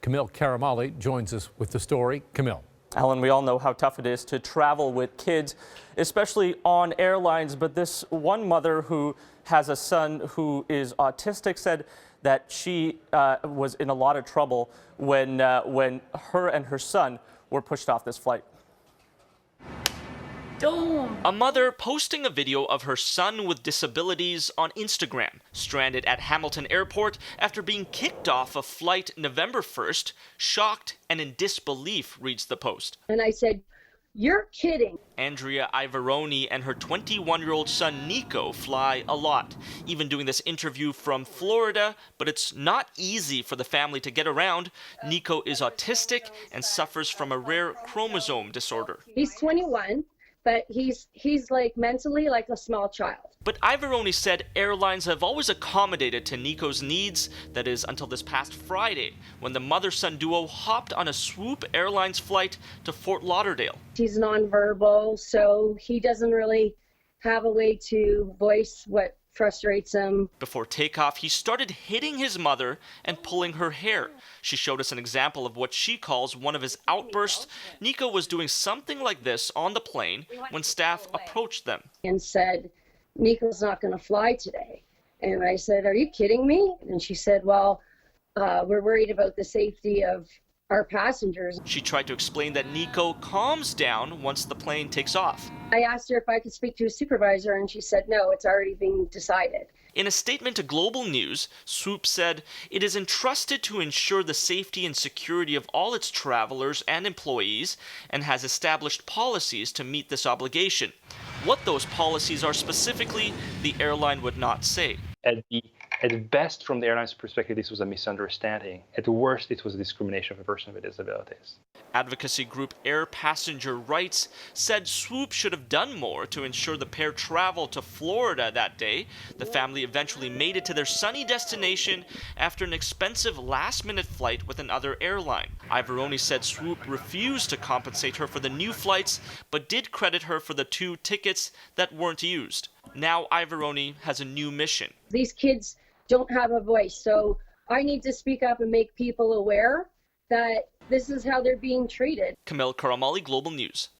Kamil Karamali joins us with the story. Kamil. Alan, we all know how tough it is to travel with kids, especially on airlines. But this one mother who has a son who is autistic said that she was in a lot of trouble when her and her son were pushed off this flight. A mother posting a video of her son with disabilities on Instagram, stranded at Hamilton Airport after being kicked off a flight November 1st, shocked and in disbelief, reads the post. And I said, "You're kidding." Andrea Ivaroni and her 21-year-old son Nico fly a lot, even doing this interview from Florida, but it's not easy for the family to get around. Nico is autistic and suffers from a rare chromosome disorder. He's 21. But he's like mentally like a small child. But Ivaroni said airlines have always accommodated to Nico's needs. That is, until this past Friday, when the mother-son duo hopped on a Swoop Airlines flight to Fort Lauderdale. He's nonverbal, so he doesn't really have a way to voice what frustrates him. Before takeoff, he started hitting his mother and pulling her hair. She showed us an example of what she calls one of his outbursts. Nico was doing something like this on the plane when staff approached them and said, "Nico's not going to fly today." And I said, "Are you kidding me?" And she said, "Well, we're worried about the safety of our passengers." She tried to explain that Nico calms down once the plane takes off. I asked her if I could speak to a supervisor, and she said, "No, it's already being decided." In a statement to Global News, Swoop said it is entrusted to ensure the safety and security of all its travelers and employees and has established policies to meet this obligation. What those policies are specifically, the airline would not say. At best, from the airline's perspective, this was a misunderstanding. At worst, it was a discrimination of a person with disabilities. Advocacy group Air Passenger Rights said Swoop should have done more to ensure the pair traveled to Florida that day. The family eventually made it to their sunny destination after an expensive last-minute flight with another airline. Ivaroni said Swoop refused to compensate her for the new flights, but did credit her for the 2 tickets that weren't used. Now Ivaroni has a new mission. These kids don't have a voice, so I need to speak up and make people aware that this is how they're being treated. Kamil Karamali, Global News.